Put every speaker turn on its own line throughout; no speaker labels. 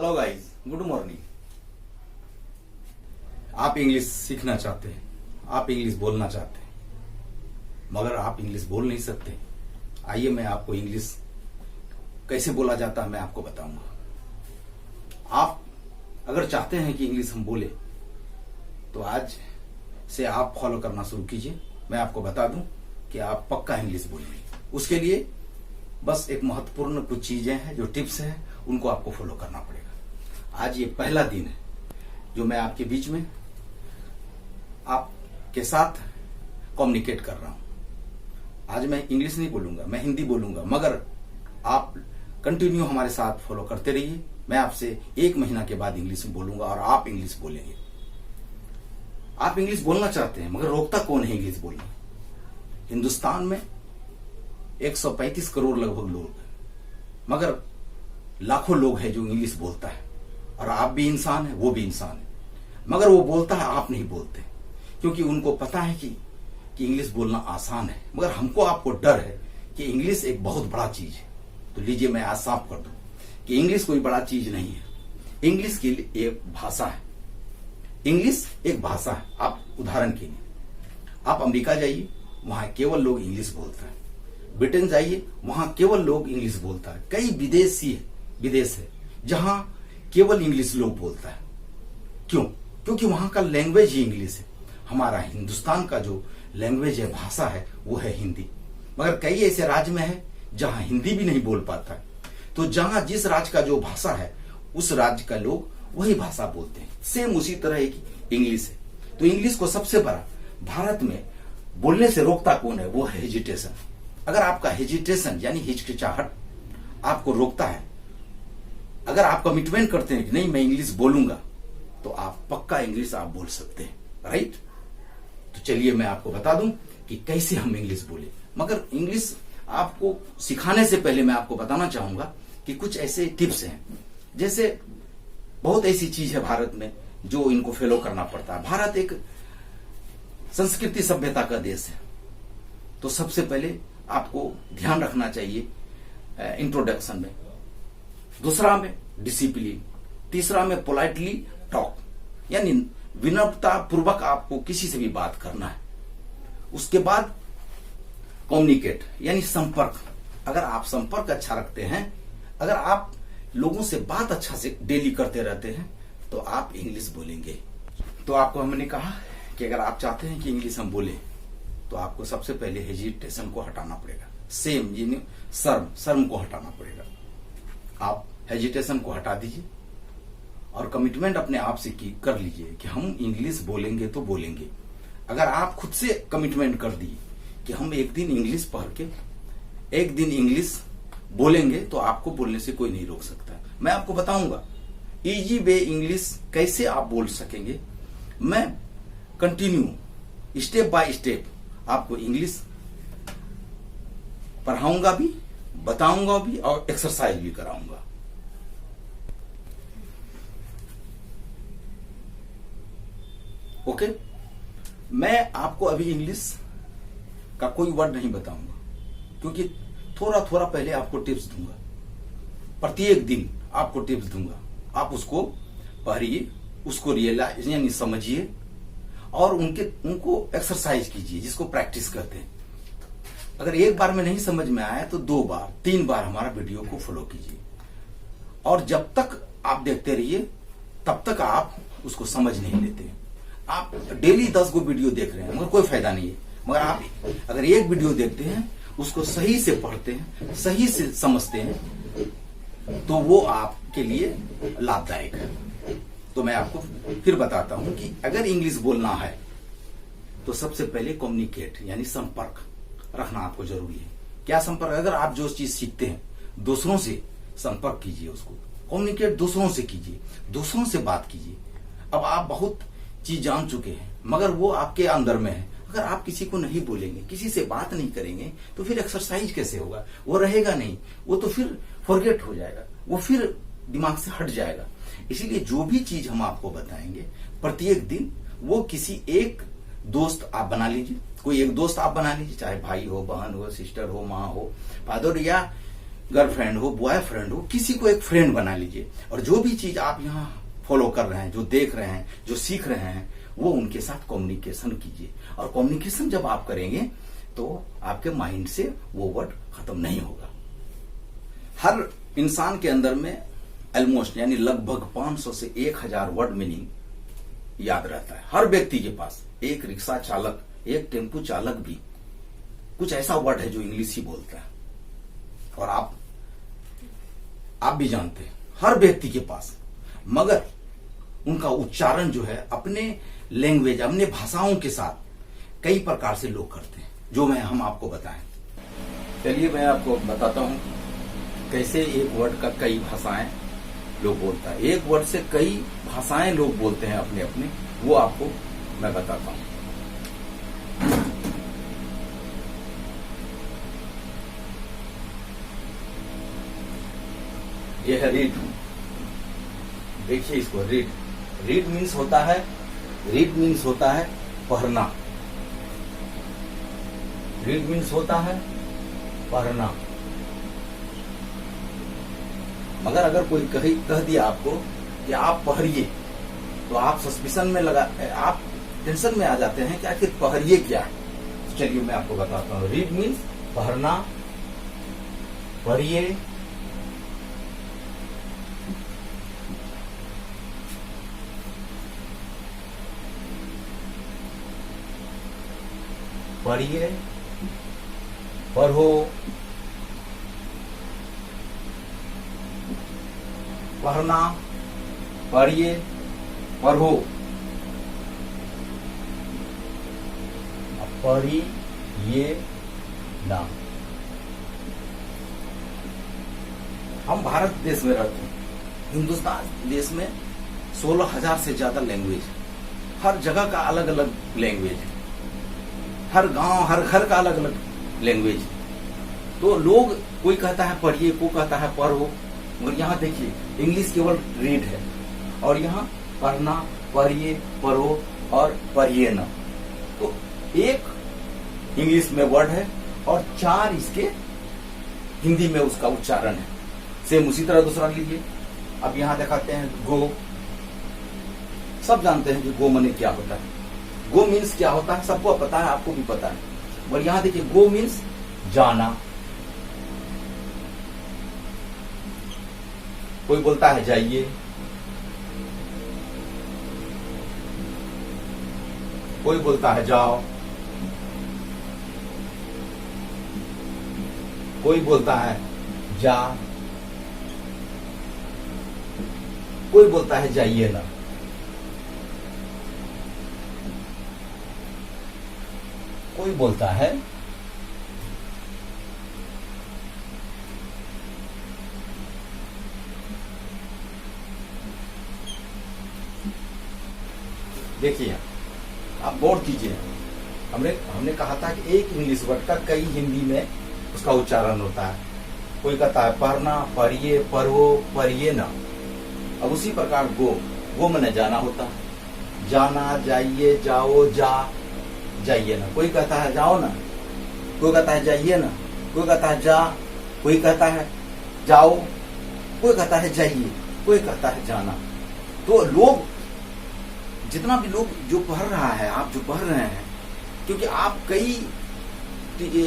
Hello guys, good morning. आप English सीखना चाहते हैं, आप इंग्लिश बोलना चाहते हैं, मगर आप इंग्लिश बोल नहीं सकते। आइए मैं आपको इंग्लिश कैसे बोला जाता है मैं आपको बताऊंगा। आप अगर चाहते हैं कि इंग्लिश हम बोले तो आज से आप फॉलो करना शुरू कीजिए। मैं आपको बता दूं कि आप पक्का इंग्लिश बोलेंगे। उसके लिए बस एक महत्वपूर्ण कुछ चीजें हैं, जो टिप्स हैं, उनको आपको फॉलो करना पड़ेगा। आज ये पहला दिन है जो मैं आपके बीच में आपके साथ कम्युनिकेट कर रहा हूं। आज मैं इंग्लिश नहीं बोलूंगा, मैं हिंदी बोलूंगा, मगर आप कंटिन्यू हमारे साथ फॉलो करते रहिए। मैं आपसे 1 महीना के बाद इंग्लिश में बोलूंगा और आप इंग्लिश बोलेंगे। आप इंग्लिश बोलना चाहते हैं, मगर रोकता कौन है इंग्लिश बोलने? हिंदुस्तान में 135 करोड़ लगभग लोग हैं, मगर लाखों लोग हैं जो इंग्लिश बोलता है। और आप भी इंसान है, वो भी इंसान है, मगर वो बोलता है, आप नहीं बोलते, क्योंकि उनको पता है कि इंग्लिश बोलना आसान है। मगर हमको आपको डर है कि इंग्लिश एक बहुत बड़ा चीज है। तो लीजिए मैं आज साफ कर दूं कि इंग्लिश कोई बड़ा चीज नहीं है। इंग्लिश के लिए एक भाषा है। इंग्लिश एक भाषा है। आप उदाहरण के लिए आप अमेरिका जाइए, वहां केवल लोग इंग्लिश बोलते हैं। ब्रिटेन जाइए, वहां केवल लोग इंग्लिश बोलता है। कई विदेश है जहां केवल इंग्लिश लोग बोलता है। क्यों? क्योंकि वहां का लैंग्वेज ही इंग्लिश है। हमारा हिंदुस्तान का जो लैंग्वेज है, भाषा है, वो है हिंदी। मगर कई ऐसे राज्य में है जहां हिंदी भी नहीं बोल पाता है। तो जहां जिस राज्य का जो भाषा है, उस राज्य का लोग वही भाषा बोलते हैं। सेम उसी तरह की इंग्लिश है। तो इंग्लिश को सबसे बड़ा भारत में बोलने से रोकता कौन है? वो है हेजिटेशन। अगर आपका हेजिटेशन यानी हिचकिचाहट आपको रोकता है, अगर आप कमिटमेंट करते हैं कि नहीं मैं इंग्लिश बोलूंगा, तो आप पक्का इंग्लिश आप बोल सकते हैं, राइट? तो चलिए मैं आपको बता दूं कि कैसे हम इंग्लिश बोले। मगर इंग्लिश आपको सिखाने से पहले मैं आपको बताना चाहूंगा कि कुछ ऐसे टिप्स हैं। जैसे बहुत ऐसी चीज है भारत में जो इनको फॉलो करना पड़ता है। भारत एक संस्कृति सभ्यता का देश है। तो सबसे पहले आपको ध्यान रखना चाहिए इंट्रोडक्शन में, दूसरा में डिसिप्लिन, तीसरा में पोलाइटली टॉक, यानी विनम्रता पूर्वक आपको किसी से भी बात करना है। उसके बाद कम्युनिकेट यानी संपर्क। अगर आप संपर्क अच्छा रखते हैं, अगर आप लोगों से बात अच्छा से डेली करते रहते हैं, तो आप इंग्लिश बोलेंगे। तो आपको हमने कहा कि अगर आप चाहते हैं कि इंग्लिश हम बोले, तो आपको सबसे पहले हेजिटेशन को हटाना पड़ेगा। सेम यानी शर्म को हटाना पड़ेगा। आप हेजिटेशन को हटा दीजिए और कमिटमेंट अपने आप से कर लीजिए कि हम इंग्लिश बोलेंगे तो बोलेंगे। अगर आप खुद से कमिटमेंट कर दिए कि हम एक दिन इंग्लिश पढ़ के एक दिन इंग्लिश बोलेंगे, तो आपको बोलने से कोई नहीं रोक सकता। मैं आपको बताऊंगा इजी वे इंग्लिश कैसे आप बोल सकेंगे। मैं कंटिन्यू स्टेप बाय स्टेप आपको इंग्लिश पढ़ाऊंगा भी, बताऊंगा भी और एक्सरसाइज भी कराऊंगा। ओके? मैं आपको अभी इंग्लिश का कोई वर्ड नहीं बताऊंगा, क्योंकि थोड़ा थोड़ा पहले आपको टिप्स दूंगा। प्रत्येक दिन आपको टिप्स दूंगा। आप उसको पढ़िए, उसको रियलाइज यानी समझिए और उनको एक्सरसाइज कीजिए, जिसको प्रैक्टिस करते हैं। अगर एक बार में नहीं समझ में आया तो 2 बार 3 बार हमारा वीडियो को फॉलो कीजिए। और जब तक आप देखते रहिए तब तक आप उसको समझ नहीं लेते। आप डेली 10 गो वीडियो देख रहे हैं, मगर कोई फायदा नहीं है। मगर आप अगर एक वीडियो देखते हैं, उसको सही से पढ़ते हैं, सही से समझते हैं, तो वो आपके लिए लाभदायक है। तो मैं आपको फिर बताता हूं कि अगर इंग्लिश बोलना है तो सबसे पहले कम्युनिकेट यानी संपर्क रखना आपको जरूरी है। क्या संपर्क? अगर आप जो चीज सीखते हैं, दूसरों से संपर्क कीजिए, उसको कम्युनिकेट दूसरों से कीजिए, दूसरों से बात कीजिए। अब आप बहुत चीज जान चुके हैं, मगर वो आपके अंदर में है। अगर आप किसी को नहीं बोलेंगे, किसी से बात नहीं करेंगे, तो फिर एक्सरसाइज कैसे होगा? वो रहेगा नहीं, वो तो फिर फॉरगेट हो जाएगा, वो फिर दिमाग से हट जाएगा। इसीलिए जो भी चीज हम आपको बताएंगे प्रत्येक दिन, वो किसी एक दोस्त आप बना लीजिए। कोई एक दोस्त आप बना लीजिए, चाहे भाई हो, बहन हो, सिस्टर हो, माँ हो, फादर, या गर्लफ्रेंड हो, बॉयफ्रेंड हो, किसी को एक फ्रेंड बना लीजिए और जो भी चीज आप यहाँ फॉलो कर रहे हैं, जो देख रहे हैं, जो सीख रहे हैं, वो उनके साथ कम्युनिकेशन कीजिए। और कम्युनिकेशन जब आप करेंगे तो आपके माइंड से वो वर्ड खत्म नहीं होगा। हर इंसान के अंदर में ऑलमोस्ट यानी लगभग 500 से 1000 वर्ड मीनिंग याद रहता है। हर व्यक्ति के पास, एक रिक्शा चालक, एक टेम्पू चालक भी कुछ ऐसा वर्ड है जो इंग्लिश ही बोलता है। और आप भी जानते हैं, हर व्यक्ति के पास, मगर उनका उच्चारण जो है अपने लैंग्वेज, अपने भाषाओं के साथ कई प्रकार से लोग करते हैं, जो हम आपको बताएं। चलिए मैं आपको बताता हूं कैसे एक वर्ड का कई भाषाएं लोग बोलता है। एक वर्ड से कई भाषाएं लोग बोलते हैं अपने अपने, वो आपको मैं बताता हूं। ये है रीड। देखिए इसको, रीड। रीड मीन्स होता है पढ़ना। रीड मीन्स होता है पढ़ना। मगर अगर कोई कह दिया आपको कि आप पढ़िए, तो आप सस्पिशन में आप टेंशन में आ जाते हैं कि आखिर पढ़िए क्या है। तो चलिए मैं आपको बताता हूँ। रीड मीन्स पढ़ना, पढ़िए, पढ़िए, पढ़ो, पढ़ना, पढ़िए, पढ़ो, पढ़िए ना। हम भारत देश में रहते हैं। हिंदुस्तान देश में 16,000 से ज्यादा लैंग्वेज, हर जगह का अलग अलग लैंग्वेज है। हर गांव, हर घर का अलग अलग लैंग्वेज। तो लोग, कोई कहता है पढ़िए, कोई कहता है पढ़ो। और यहाँ देखिए, इंग्लिश केवल रीड है और यहाँ पढ़ना, पढ़िए, पढ़ो और पढ़िए ना। तो एक इंग्लिश में वर्ड है और 4 इसके हिंदी में उसका उच्चारण है। सेम उसी तरह दूसरा लीजिए। अब यहाँ दिखाते हैं गो। सब जानते हैं कि गो मने क्या होता है। गो मीन्स क्या होता है सबको पता है, आपको भी पता है। और यहां देखिए, गो मीन्स जाना। कोई बोलता है जाइए, कोई बोलता है जाओ, कोई बोलता है जा, कोई बोलता है जाइए ना। कोई बोलता है देखिए, आप गौर कीजिए। हमने कहा था कि एक इंग्लिश वर्ड का कई हिंदी में उसका उच्चारण होता है। कोई कहता है पढ़ना, पढ़िए, पढ़ो, पढ़िए ना। अब उसी प्रकार गो मने जाना होता है। जाना, जाइए, जाओ, जा, जाइए ना। कोई कहता है जाओ ना, कोई कहता है जाइए ना, कोई कहता है जा, कोई कहता है जाओ, कोई कहता है जाइए, कोई कहता है जाना। तो लोग, जितना भी लोग जो पढ़ रहा है, आप जो पढ़ रहे हैं, क्योंकि आप कई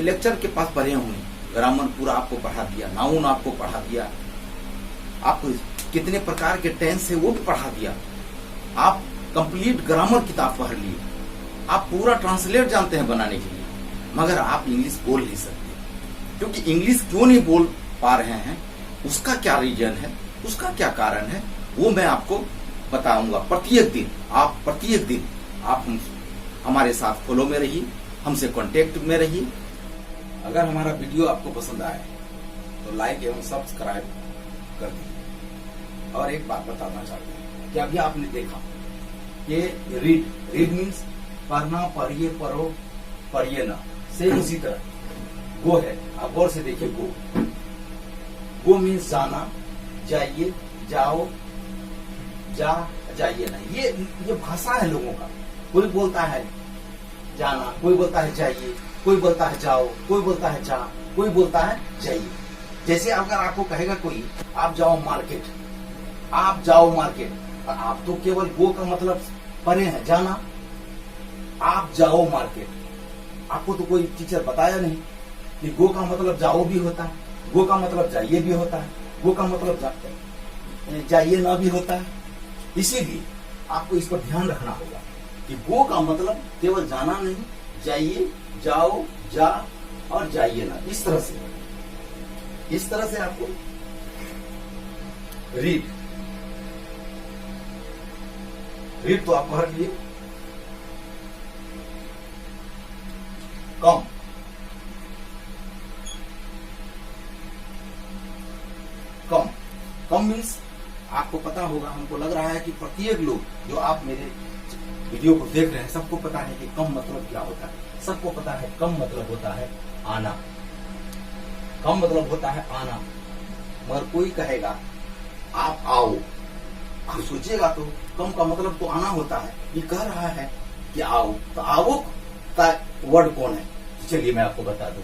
लेक्चर के पास पढ़े होंगे, ग्रामर पूरा आपको पढ़ा दिया, नाउन आपको पढ़ा दिया, आपको कितने प्रकार के टेंस है वो भी पढ़ा दिया। आप कंप्लीट ग्रामर किताब पढ़ लिए, आप पूरा ट्रांसलेट जानते हैं बनाने के लिए, मगर आप इंग्लिश बोल नहीं सकते। क्योंकि इंग्लिश क्यों नहीं बोल पा रहे हैं, उसका क्या रीजन है, उसका क्या कारण है, वो मैं आपको बताऊंगा। प्रत्येक दिन आप हमारे साथ फॉलो में रहिए, हमसे कांटेक्ट में रहिए। अगर हमारा वीडियो आपको पसंद आए तो लाइक एवं सब्सक्राइब कर दीजिए। और एक बात बताना चाहते हैं कि अभी आपने देखा ये रीड मीन्स पढ़ना, पढ़िए, पढ़ो, पढ़िए ना। सेम उसी तरह गो है। आप गौर से देखिए, गो मीन्स जाना, जाइए, जाओ, जा, जाइए ना। ये भाषा है लोगों का। कोई बोलता है जाना, कोई बोलता है जाइए, कोई बोलता है जाओ, कोई बोलता है जा, कोई बोलता है जाइए। जैसे अगर आपको कहेगा कोई आप जाओ मार्केट, आप जाओ मार्केट, और आप तो केवल गो का मतलब पढ़े हैं जाना। आप जाओ मार्केट, आपको तो कोई टीचर बताया नहीं कि गो का मतलब जाओ भी होता है, गो का मतलब जाइए भी होता है, गो का मतलब जाइए ना भी होता है। इसीलिए आपको इस पर ध्यान रखना होगा कि गो का मतलब केवल जाना नहीं, जाइए, जाओ, जा और जाइए ना। इस तरह से आपको रीड तो आप पढ़ लिए। कम, कम मीन्स आपको पता होगा, हमको लग रहा है कि प्रत्येक लोग जो आप मेरे वीडियो को देख रहे हैं सबको पता है कि कम मतलब क्या होता है। सबको पता है कम मतलब होता है आना, कम मतलब होता है आना। मगर कोई कहेगा आप आओ, आप सोचिएगा तो कम का मतलब तो आना होता है। ये कह रहा है कि आओ, तो आओ का वर्ड कौन है? चलिए मैं आपको बता दूं।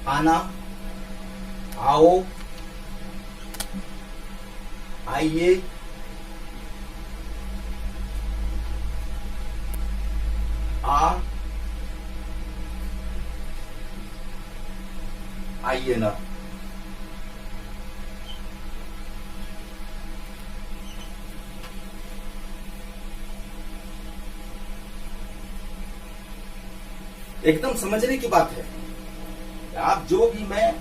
आना, आओ, आइए, आइए ना। एकदम समझने की बात है। आप जो भी मैं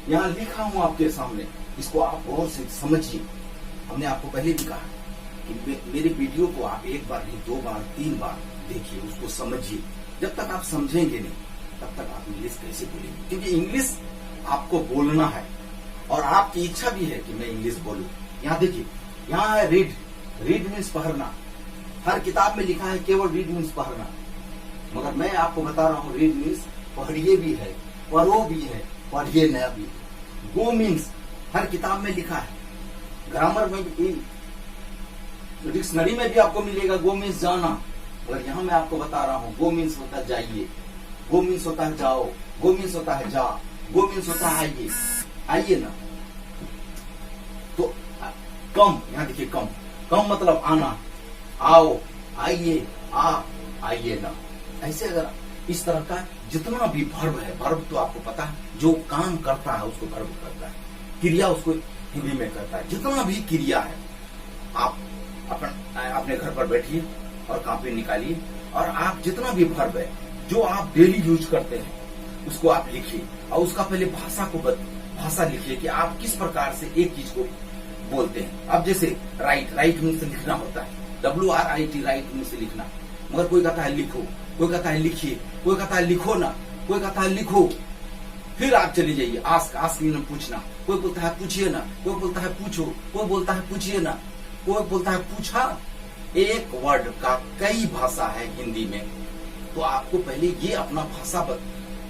यहां लिखा हूं आपके सामने, इसको आप गौर से समझिए। हमने आपको पहले भी कहा कि मेरे वीडियो को आप एक बार नहीं, 2 बार, 3 बार देखिए, उसको समझिए। जब तक आप समझेंगे नहीं तब तक आप इंग्लिश कैसे बोलेंगे? क्योंकि इंग्लिश आपको बोलना है और आपकी इच्छा भी है कि मैं इंग्लिश बोलूं। यहाँ देखिए, यहाँ है रीड, रीड मीन्स पढ़ना। हर किताब में लिखा है केवल रीड मीन्स पढ़ना, मगर मैं आपको बता रहा हूँ रीड मीन्स पढ़िए भी है, पढ़ो भी है, पढ़िए न भी। गो मीन्स हर किताब में लिखा है, ग्रामर में भी, डिक्शनरी में भी आपको मिलेगा गो मीन्स जाना। मगर यहाँ मैं आपको बता रहा हूँ गो मीन्स होता है जाइए, गो मीन्स होता है जाओ, गो मीन्स होता है जा, गो मीन्स होता है आइए, आइए ना। तो कम, यहाँ देखिए कम, कम मतलब आना, आओ, आइए, आइए ना। ऐसे अगर इस तरह का जितना भी वर्ब है, वर्ब तो आपको पता है, जो काम करता है उसको वर्ब करता है, क्रिया उसको हिंदी में करता है। जितना भी क्रिया है, आप अपने घर पर बैठिए और कॉपी निकालिए और आप जितना भी वर्ब है जो आप डेली यूज करते हैं उसको आप लिखिए और उसका पहले भाषा लिखिए कि आप किस प्रकार से एक चीज को बोलते हैं। अब जैसे राइट, राइट मीन्स से लिखना होता है, WRIT, राइट मीन्स से लिखना। मगर कोई कहता है लिखो, कोई कहता है लिखिए, कोई कहता है लिखो ना, कोई कहता है लिखो। फिर आप चले जाइए आस्क मीन पूछना, कोई बोलता है पूछिए ना, कोई बोलता है पूछो, कोई बोलता है पूछिए ना, कोई बोलता है पूछा। एक वर्ड का कई भाषा है हिंदी में, तो आपको पहले ये अपना भाषा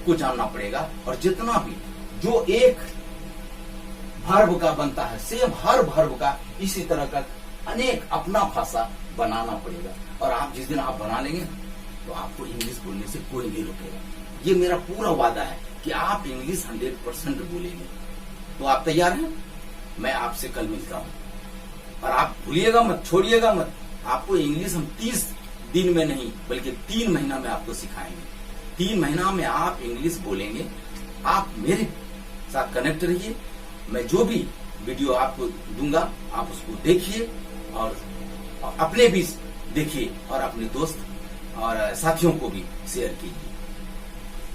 को जानना पड़ेगा। और जितना भी जो एक वर्ब का बनता है, सेम हर वर्ब का इसी तरह का अनेक अपना भाषा बनाना पड़ेगा। और आप जिस दिन आप बना लेंगे तो आपको इंग्लिश बोलने से कोई नहीं रोकेगा। ये मेरा पूरा वादा है कि आप इंग्लिश 100% बोलेंगे। तो आप तैयार हैं? मैं आपसे कल मिलता हूं और आप भूलिएगा मत, छोड़िएगा मत। आपको इंग्लिश हम 30 दिन में नहीं बल्कि 3 महीना में आपको सिखाएंगे। 3 महीना में आप इंग्लिश बोलेंगे। आप मेरे साथ कनेक्ट रहिए। मैं जो भी वीडियो आपको दूंगा आप उसको देखिए और अपने भी देखिए और अपने दोस्त और साथियों को भी शेयर कीजिए।